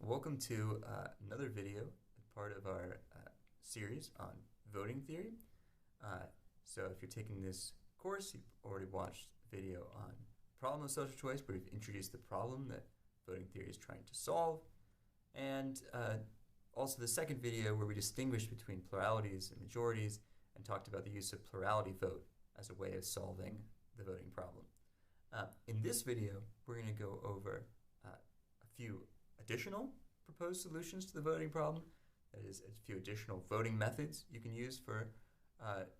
Welcome to another video, part of our series on voting theory. So if you're taking this course, you've already watched a video on problem of social choice, where we've introduced the problem that voting theory is trying to solve, and also the second video where we distinguished between pluralities and majorities and talked about the use of plurality vote as a way of solving the voting problem. In this video, we're going to go over a few additional proposed solutions to the voting problem. That is, a few additional voting methods you can use for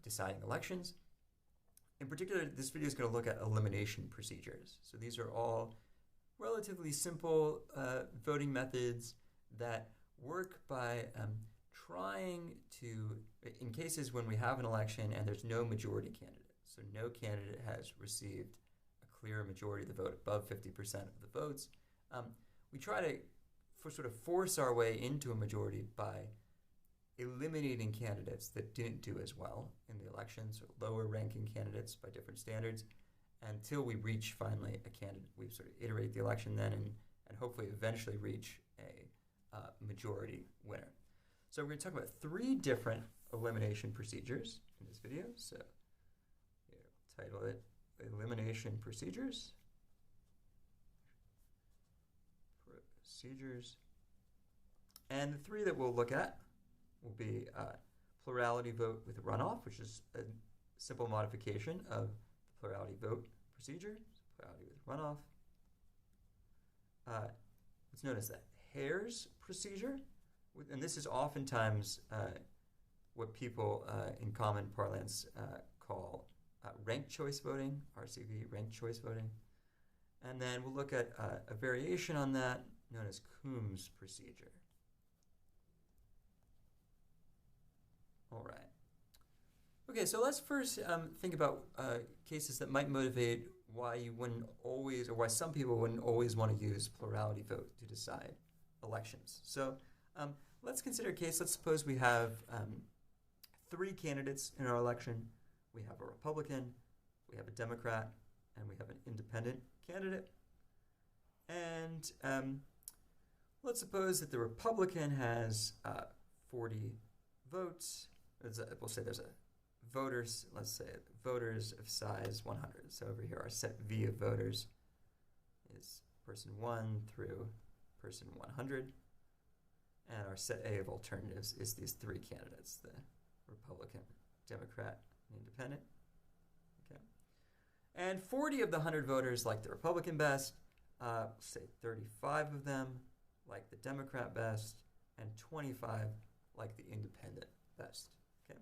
deciding elections. In particular, this video is going to look at elimination procedures. So these are all relatively simple voting methods that work by trying to, in cases when we have an election and there's no majority candidate, so no candidate has received a clear majority of the vote, above 50% of the votes, we try to sort of force our way into a majority by eliminating candidates that didn't do as well in the elections, or lower ranking candidates by different standards, until we reach finally a candidate. We sort of iterate the election then and hopefully eventually reach a majority winner. So we're going to talk about three different elimination procedures in this video. So here, I'll title it Elimination Procedures. And the three that we'll look at will be plurality vote with runoff, which is a simple modification of the plurality vote procedure, so plurality with runoff. It's known as the Hare's procedure, and this is oftentimes what people in common parlance call ranked choice voting, RCV, ranked choice voting. And then we'll look at a variation on that known as Coomb's procedure. All right. Okay, so let's first think about cases that might motivate why you wouldn't always, or why some people wouldn't always want to use plurality vote to decide elections. So let's consider a case. Let's suppose we have three candidates in our election. We have a Republican, we have a Democrat, and we have an independent candidate. And let's suppose that the Republican has 40 votes. We'll say there's a voters, let's say voters of size 100. So over here, our set V of voters is person 1 through person 100. And our set A of alternatives is these three candidates, the Republican, Democrat, and Independent. Okay. And 40 of the 100 voters like the Republican best, say 35 of them like the Democrat best, and 25 like the Independent best. Okay.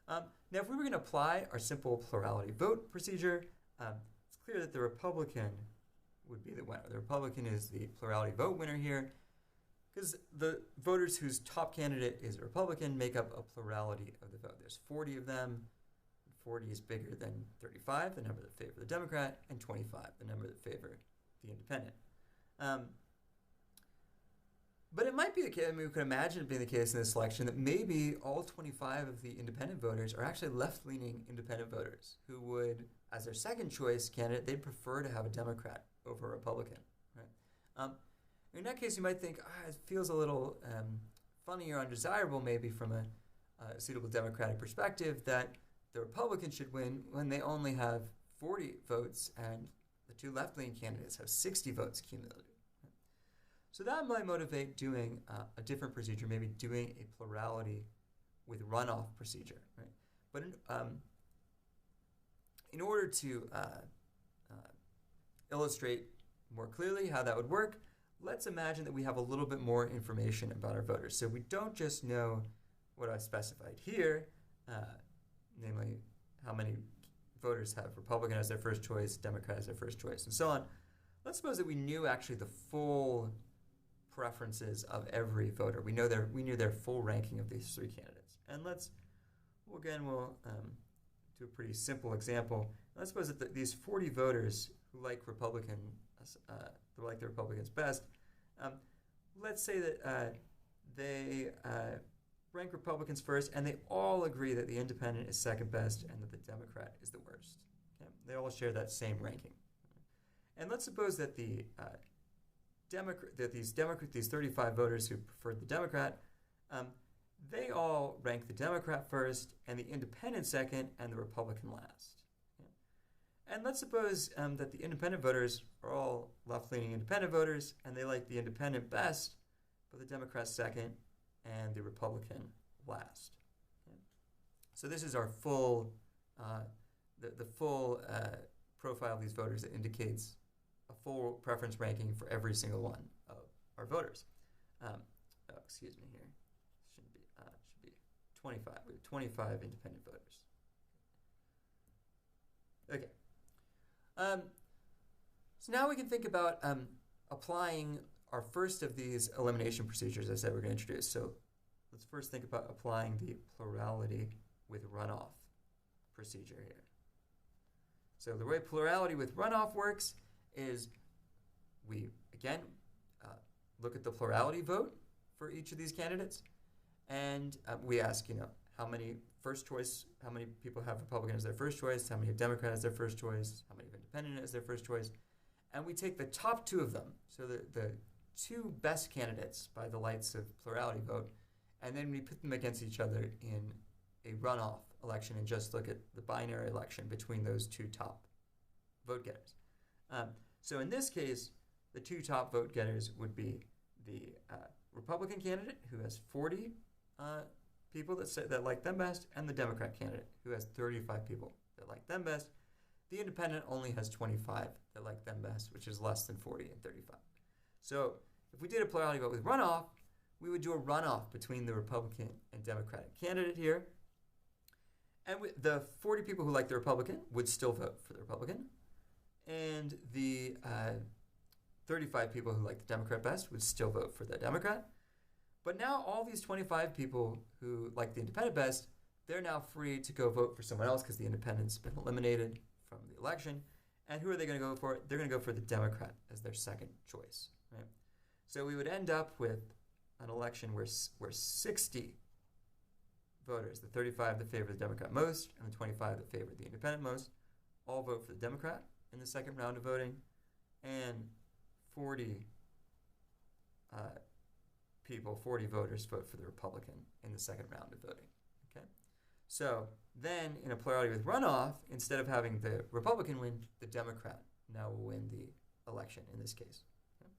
Now, if we were going to apply our simple plurality vote procedure, it's clear that the Republican would be the winner. The Republican is the plurality vote winner here, because the voters whose top candidate is a Republican make up a plurality of the vote. There's 40 of them. 40 is bigger than 35, the number that favor the Democrat, and 25, the number that favor the Independent. But it might be the case, I mean, we could imagine it being the case in this election that maybe all 25 of the independent voters are actually left-leaning independent voters who would, as their second choice candidate, they'd prefer to have a Democrat over a Republican. Right? In that case, you might think, it feels a little funny or undesirable maybe from a suitable Democratic perspective that the Republicans should win when they only have 40 votes and the two left-leaning candidates have 60 votes cumulative. So that might motivate doing a different procedure, maybe doing a plurality with runoff procedure. Right? But in order to illustrate more clearly how that would work, let's imagine that we have a little bit more information about our voters. So we don't just know what I specified here, namely how many voters have Republican as their first choice, Democrat as their first choice, and so on. Let's suppose that we knew actually the full preferences of every voter. We knew their full ranking of these three candidates. And we'll do a pretty simple example. Let's suppose that these 40 voters who like the Republicans best, let's say that they rank Republicans first, and they all agree that the Independent is second best and that the Democrat is the worst. Okay? They all share that same ranking. And let's suppose that the these 35 voters who preferred the Democrat, they all rank the Democrat first, and the Independent second, and the Republican last. And let's suppose that the independent voters are all left-leaning independent voters, and they like the Independent best, but the Democrat second, and the Republican last. So this is our full, the full profile of these voters that indicates a full preference ranking for every single one of our voters. Excuse me here. Should be 25. We have 25 independent voters. Okay. So now we can think about applying our first of these elimination procedures I said we're going to introduce. So let's first think about applying the plurality with runoff procedure here. So the way plurality with runoff works is we, again, look at the plurality vote for each of these candidates, and we ask, how many people have Republican as their first choice, how many have Democrat as their first choice, how many have Independent as their first choice, and we take the top two of them, so the two best candidates by the lights of plurality vote, and then we put them against each other in a runoff election and just look at the binary election between those two top vote getters. So in this case, the two top vote getters would be the Republican candidate, who has 40 people that like them best, and the Democrat candidate, who has 35 people that like them best. The Independent only has 25 that like them best, which is less than 40 and 35. So if we did a plurality vote with runoff, we would do a runoff between the Republican and Democratic candidate here. And the 40 people who like the Republican would still vote for the Republican. And the 35 people who like the Democrat best would still vote for the Democrat. But now all these 25 people who like the Independent best, they're now free to go vote for someone else because the Independent's been eliminated from the election. And who are they going to go for? They're going to go for the Democrat as their second choice. Right? So we would end up with an election where 60 voters, the 35 that favor the Democrat most and the 25 that favor the Independent most, all vote for the Democrat in the second round of voting, and 40 voters vote for the Republican in the second round of voting. Okay, so then in a plurality with runoff, instead of having the Republican win, the Democrat now will win the election in this case. Okay?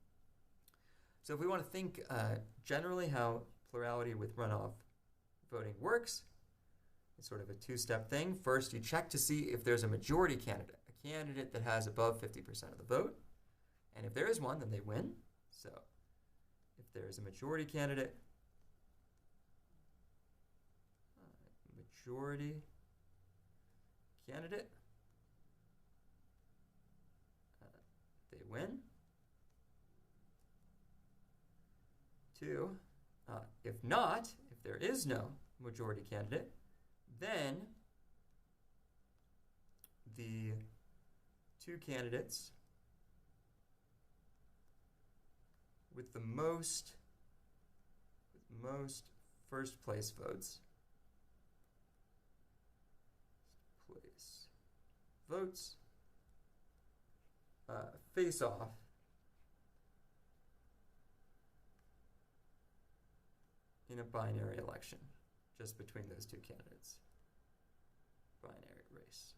So if we want to think generally how plurality with runoff voting works, it's sort of a two-step thing. First, you check to see if there's a majority candidate, a candidate that has above 50% of the vote. And if there is one, then they win. So if there is a majority candidate, they win. Two, if not, if there is no majority candidate, then the two candidates with the most first place votes face off in a binary election just between those two candidates. Binary race.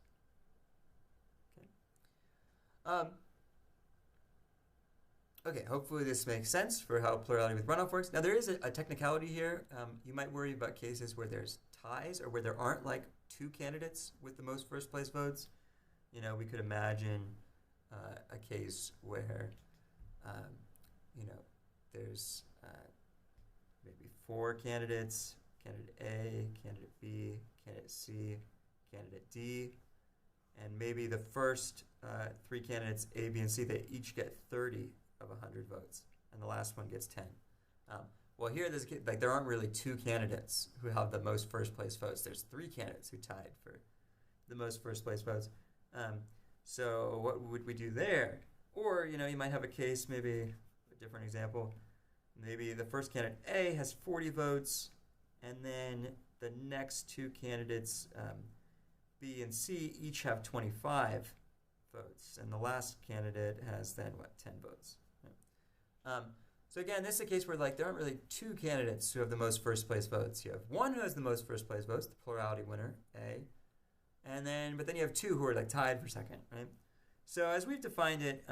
Okay. Okay, hopefully this makes sense for how plurality with runoff works. Now there is a technicality here. You might worry about cases where there's ties or where there aren't like two candidates with the most first place votes. We could imagine a case where, there's maybe four candidates, candidate A, candidate B, candidate C, candidate D, and maybe the first three candidates, A, B, and C, they each get 30 of 100 votes, and the last one gets 10. Well, here there aren't really two candidates who have the most first place votes. There's three candidates who tied for the most first place votes. So what would we do there? Or you might have a case, maybe a different example. Maybe the first candidate A has 40 votes, and then the next two candidates, B and C, each have 25 votes, and the last candidate has then 10 votes. So again, this is a case where like there aren't really two candidates who have the most first place votes. You have one who has the most first place votes, the plurality winner, A, but then you have two who are like tied for second, right? So as we've defined it,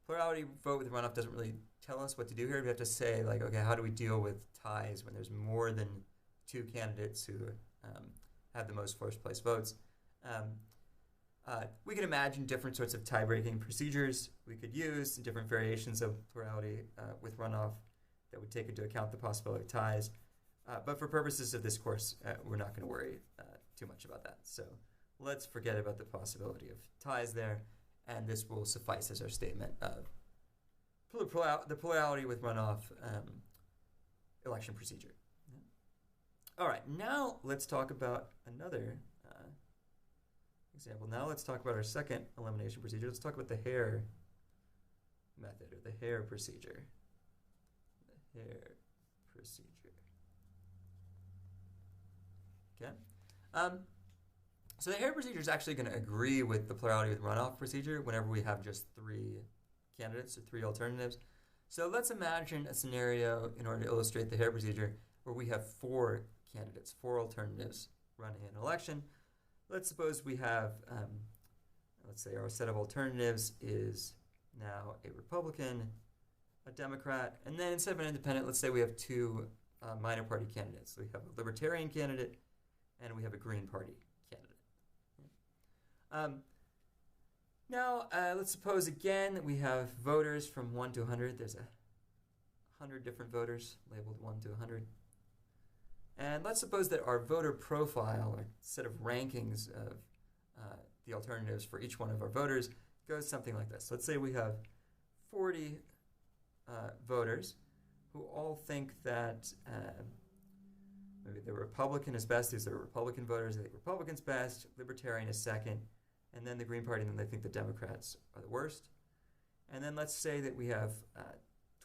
plurality vote with runoff doesn't really tell us what to do here. We have to say like, okay, how do we deal with ties when there's more than two candidates who have the most first place votes? We could imagine different sorts of tie-breaking procedures we could use, different variations of plurality with runoff that would take into account the possibility of ties. But for purposes of this course, we're not going to worry too much about that. So let's forget about the possibility of ties there, and this will suffice as our statement of the plurality with runoff election procedure. All right, now let's talk about another example. Now let's talk about our second elimination procedure. Let's talk about the Hare method, or the Hare procedure. The Hare procedure. Okay. So the Hare procedure is actually going to agree with the plurality with runoff procedure whenever we have just three candidates or three alternatives. So let's imagine a scenario in order to illustrate the Hare procedure where we have four candidates, four alternatives running an election. Let's suppose we have, let's say our set of alternatives is now a Republican, a Democrat, and then instead of an independent, let's say we have two minor party candidates. So we have a Libertarian candidate and we have a Green Party candidate. Now, let's suppose again that we have voters from 1 to 100. There's 100 different voters labeled 1 to 100. And let's suppose that our voter profile, or set of rankings of the alternatives for each one of our voters, goes something like this. Let's say we have 40 voters who all think that maybe the Republican is best. These are Republican voters. They think Republican's best. Libertarian is second. And then the Green Party, and then they think the Democrats are the worst. And then let's say that we have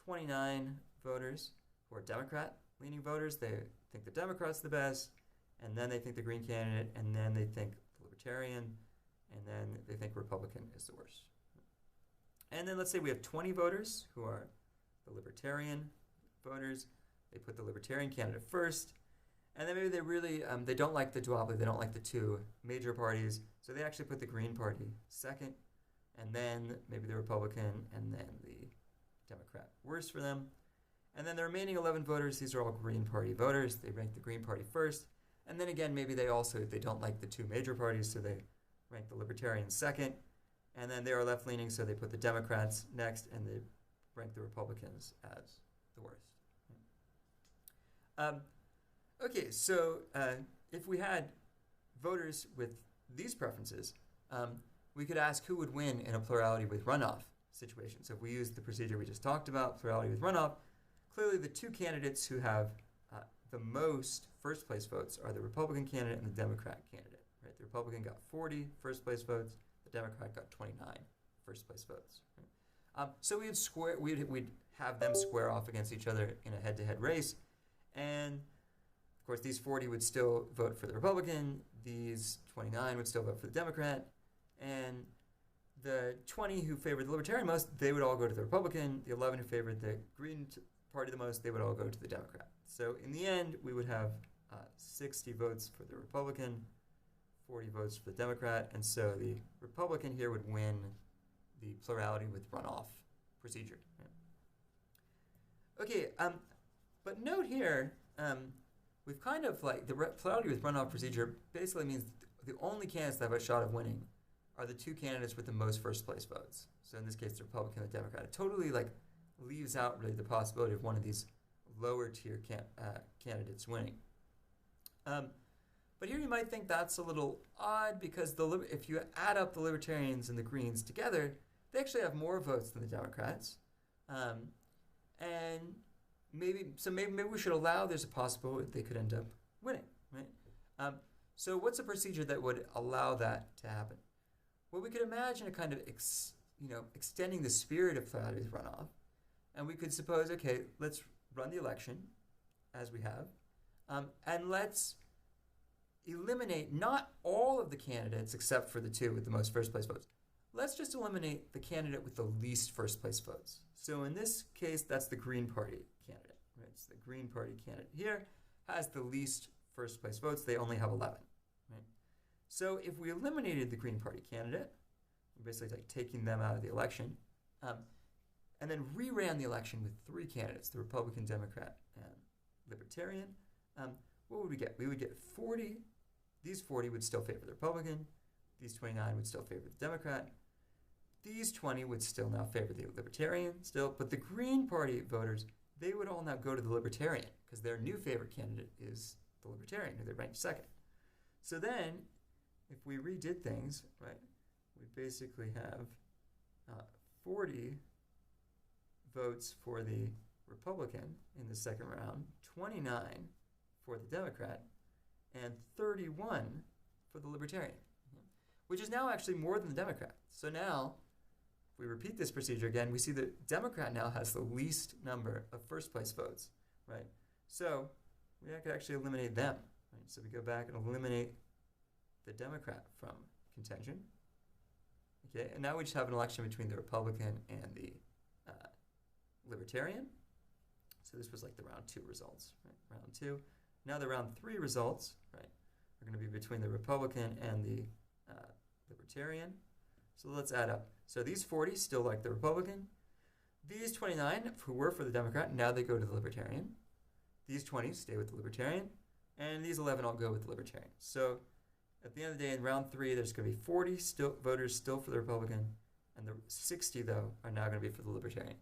29 voters who are Democrat-leaning voters. They think the Democrat's the best, and then they think the Green candidate, and then they think the Libertarian, and then they think Republican is the worst. And then let's say we have 20 voters who are the Libertarian voters. They put the Libertarian candidate first, and then maybe they really, they don't like the duopoly, they don't like the two major parties, so they actually put the Green Party second, and then maybe the Republican, and then the Democrat. Worse for them. And then the remaining 11 voters, these are all Green Party voters. They rank the Green Party first. And then again, maybe they don't like the two major parties, so they rank the Libertarians second. And then they are left-leaning, so they put the Democrats next, and they rank the Republicans as the worst. Okay, so if we had voters with these preferences, we could ask who would win in a plurality with runoff situation. So if we use the procedure we just talked about, plurality with runoff, clearly the two candidates who have the most first place votes are the Republican candidate and the Democrat candidate. Right? The Republican got 40 first place votes. The Democrat got 29 first place votes. Right? So we'd have them square off against each other in a head-to-head race. And of course, these 40 would still vote for the Republican. These 29 would still vote for the Democrat. And the 20 who favored the Libertarian most, they would all go to the Republican. The 11 who favored the Green Party the most, they would all go to the Democrat. So in the end, we would have 60 votes for the Republican, 40 votes for the Democrat, and so the Republican here would win the plurality with runoff procedure. Okay, but note here, we've kind of like, the plurality with runoff procedure basically means the only candidates that have a shot of winning are the two candidates with the most first place votes. So in this case, the Republican and the Democrat. It totally like leaves out really the possibility of one of these lower tier candidates winning. But here you might think that's a little odd because if you add up the Libertarians and the Greens together, they actually have more votes than the Democrats. And maybe we should allow there's a possibility they could end up winning, right? So what's a procedure that would allow that to happen? Well, we could imagine a kind of extending the spirit of plurality with runoff, and we could suppose, okay, let's run the election as we have, and let's eliminate not all of the candidates except for the two with the most first place votes. Let's just eliminate the candidate with the least first place votes. So in this case, that's the Green Party candidate. Right? So the Green Party candidate here has the least first place votes. They only have 11. Right? So if we eliminated the Green Party candidate, basically like taking them out of the election, and then reran the election with 3 candidates, the Republican, Democrat, and Libertarian, what would we get? We would get 40. These 40 would still favor the Republican. These 29 would still favor the Democrat. These 20 would still now favor the Libertarian still, but the Green Party voters, they would all now go to the Libertarian because their new favorite candidate is the Libertarian, who they ranked second. So then, if we redid things, right, we basically have 40 votes for the Republican in the second round, 29 for the Democrat, and 31 for the Libertarian, which is now actually more than the Democrat. So now, if we repeat this procedure again, we see the Democrat now has the least number of first place votes, right? So we could actually eliminate them, right? So we go back and eliminate the Democrat from contention. Okay, and now we just have an election between the Republican and the Libertarian. So this was like the round 2 results, right? Round 2. Now the round 3 results, right, are going to be between the Republican and the Libertarian. So let's add up. So these 40 still like the Republican. These 29 who were for the Democrat, now they go to the Libertarian. These 20 stay with the Libertarian. And these 11 all go with the Libertarian. So at the end of the day, in round 3, there's going to be 40 voters still for the Republican, and the 60, though, are now going to be for the Libertarian.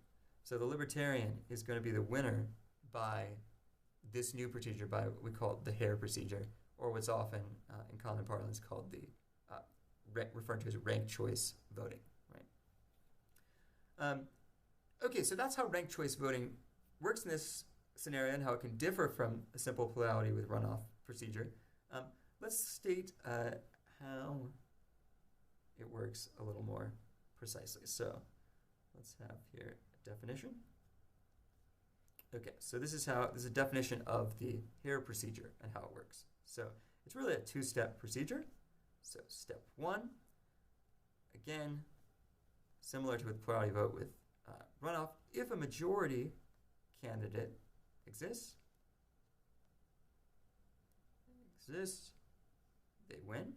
So the Libertarian is going to be the winner by this new procedure, by what we call the Hare procedure, or what's often in common parlance called the referred to as ranked choice voting. Right? Okay, so that's how ranked choice voting works in this scenario and how it can differ from a simple plurality with runoff procedure. Let's state how it works a little more precisely. So let's have here a definition. Okay, so this is a definition of the Hare procedure and how it works. So it's really a 2-step procedure. So step 1, again, similar to with plurality vote with runoff, if a majority candidate exists, they win.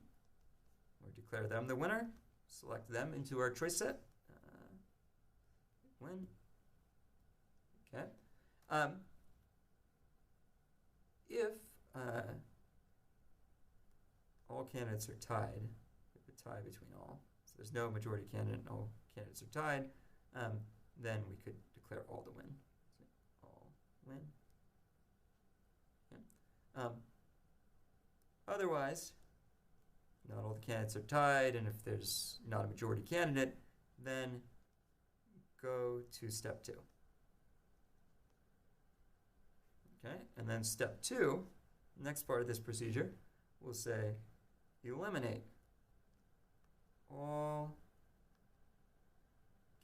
Or declare them the winner. Select them into our choice set. Win. Okay. If all candidates are tied, if a tie between all, so there's no majority candidate and all candidates are tied, then we could declare all to win. So all win. Okay. Otherwise, not all the candidates are tied, and if there's not a majority candidate, then go to step 2. Okay, and then step 2, next part of this procedure, we'll say eliminate all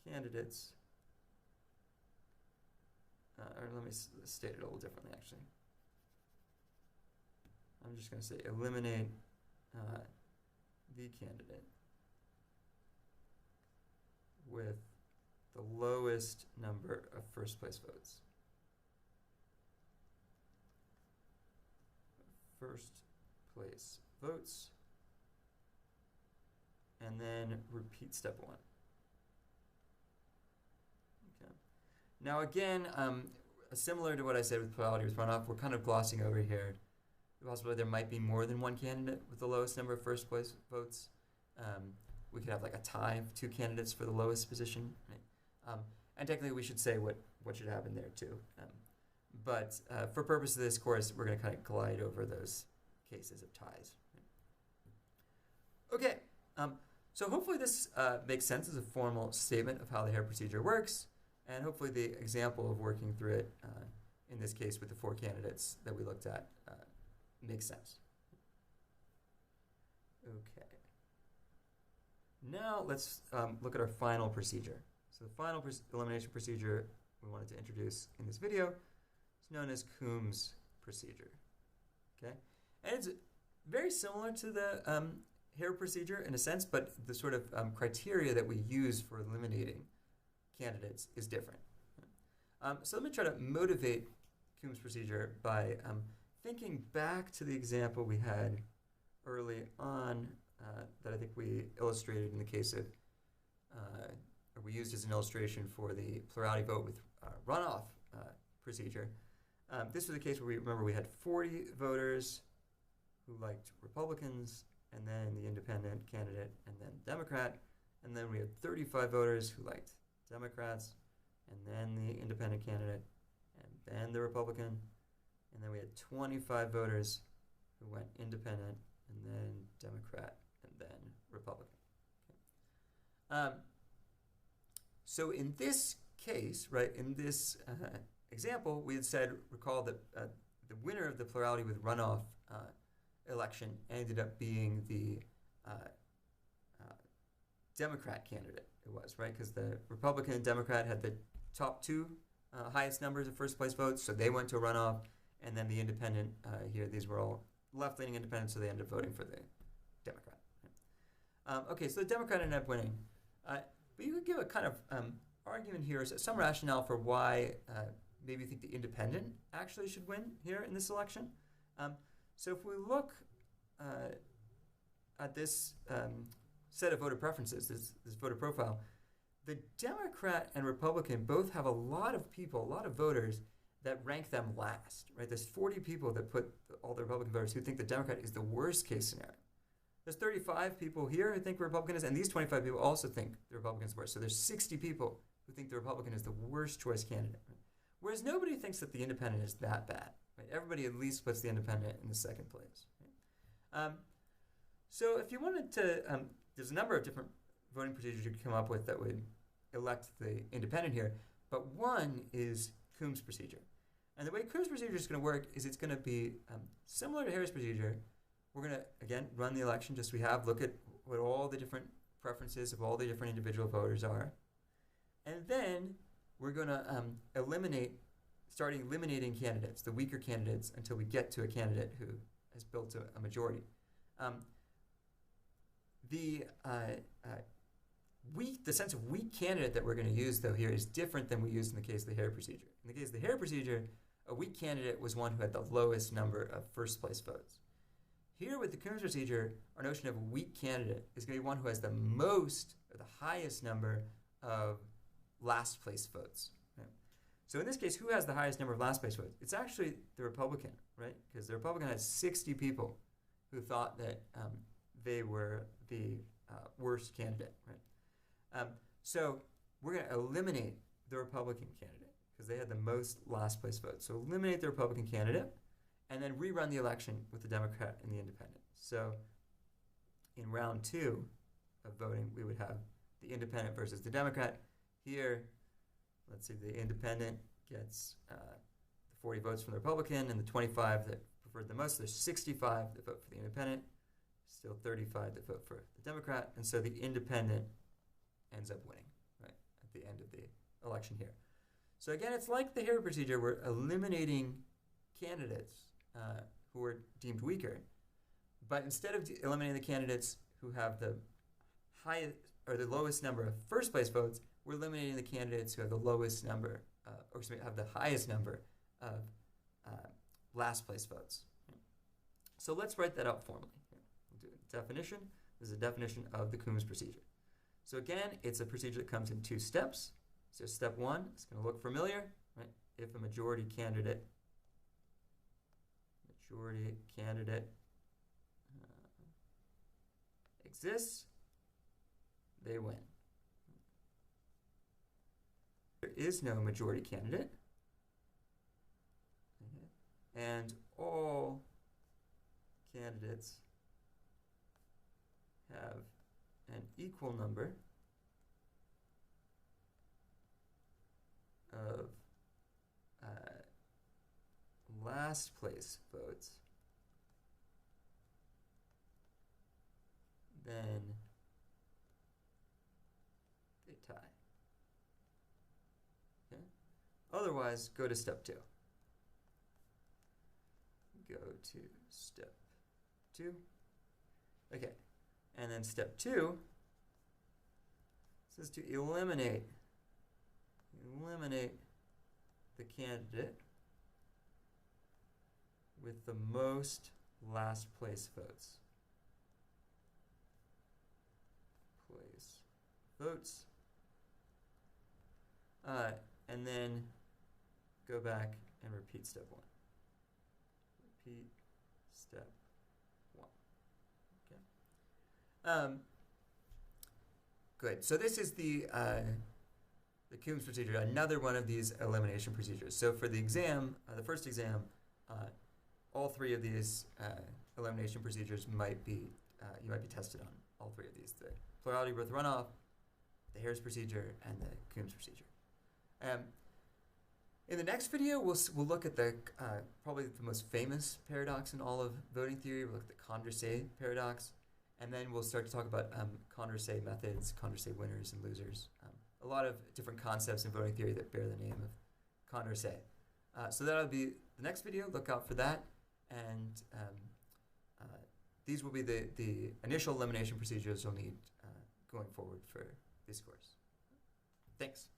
candidates, or let me state it a little differently actually. I'm just going to say eliminate the candidate with the lowest number of first place votes. First place votes, and then repeat step 1. Okay. Now again, similar to what I said with plurality with runoff, we're kind of glossing over here the possibility there might be more than one candidate with the lowest number of first place votes. We could have like a tie of 2 candidates for the lowest position, right? And technically we should say what should happen there too. But for purpose of this course, we're going to kind of glide over those cases of ties. Okay, so hopefully this makes sense as a formal statement of how the Hare procedure works, and hopefully the example of working through it in this case with the 4 candidates that we looked at makes sense. Okay. Now let's look at our final procedure. So the final elimination procedure we wanted to introduce in this video is known as Coomb's procedure. Okay, and it's very similar to the Hare procedure in a sense, but the sort of criteria that we use for eliminating candidates is different. So let me try to motivate Coomb's procedure by thinking back to the example we had early on that I think we illustrated in the case of, or we used as an illustration for the plurality vote with runoff procedure. This was a case where we had 40 voters who liked Republicans, and then the independent candidate, and then Democrat, and then we had 35 voters who liked Democrats, and then the independent candidate, and then the Republican, and then we had 25 voters who went independent, and then Democrat, and then Republican. Okay. So in this case, right, in this example, we had said, recall that the winner of the plurality with runoff election ended up being the Democrat candidate. It was, right, because the Republican and Democrat had the top two highest numbers of first place votes, so they went to a runoff, and then the independent here, these were all left-leaning independents, so they ended up voting for the Democrat. Okay, so the Democrat ended up winning. But you could give a kind of argument here, some rationale for why maybe you think the independent actually should win here in this election. So if we look at this set of voter preferences, this voter profile, the Democrat and Republican both have a lot of people, a lot of voters that rank them last, right? There's 40 people that put all the Republican voters who think the Democrat is the worst case scenario. There's 35 people here who think Republican is, and these 25 people also think the Republican is worse. So there's 60 people who think the Republican is the worst choice candidate. Right? Whereas nobody thinks that the independent is that bad. Right? Everybody at least puts the independent in the second place. Right? So if you wanted to, there's a number of different voting procedures you could come up with that would elect the independent here, but one is Coomb's procedure. And the way Coomb's procedure is going to work is it's going to be similar to Hare's procedure. We're going to, again, run the election just as we have, look at what all the different preferences of all the different individual voters are. And then we're going to start eliminating candidates, the weaker candidates, until we get to a candidate who has built a majority. The sense of weak candidate that we're going to use, though, here is different than we used in the case of the Hare procedure. In the case of the Hare procedure, a weak candidate was one who had the lowest number of first-place votes. Here with the Coombs procedure, our notion of a weak candidate is going to be one who has the most or the highest number of last-place votes. Right? So in this case, who has the highest number of last-place votes? It's actually the Republican, right? Because the Republican has 60 people who thought that they were the worst candidate, right? So we're going to eliminate the Republican candidate because they had the most last-place votes. So eliminate the Republican candidate, and then rerun the election with the Democrat and the independent. So in round 2 of voting, we would have the independent versus the Democrat. Here, let's see, the independent gets the 40 votes from the Republican and the 25 that preferred the most. There's 65 that vote for the independent, still 35 that vote for the Democrat, and so the independent ends up winning, right, at the end of the election here. So again, it's like the Hare procedure. We're eliminating candidates who are deemed weaker, but instead of eliminating the candidates who have the highest or the lowest number of first place votes, we're eliminating the candidates who have the lowest number, or excuse me, have the highest number of last place votes. So let's write that out formally. We'll do a definition. This is a definition of the Coombs procedure. So again, it's a procedure that comes in 2 steps. So step 1 is going to look familiar, right? If a majority candidate exists, they win. There is no majority candidate, and all candidates have an equal number of last place votes, then they tie. Okay? Otherwise, go to step 2. Go to step 2. Okay. And then step 2 says to eliminate eliminate the candidate with the most last place votes. And then go back and repeat step 1. Repeat step 1. Okay. Good. So this is the Coombs procedure, another one of these elimination procedures. So for the exam, the first exam, all 3 of these elimination procedures might be you might be tested on all 3 of these: the plurality with runoff, the Hare's procedure, and the Coombs procedure. In the next video, we'll look at the probably the most famous paradox in all of voting theory. We'll look at the Condorcet paradox, and then we'll start to talk about Condorcet methods, Condorcet winners and losers. A lot of different concepts in voting theory that bear the name of Condorcet. So that'll be the next video. Look out for that, and these will be the initial elimination procedures you'll need going forward for this course. Thanks.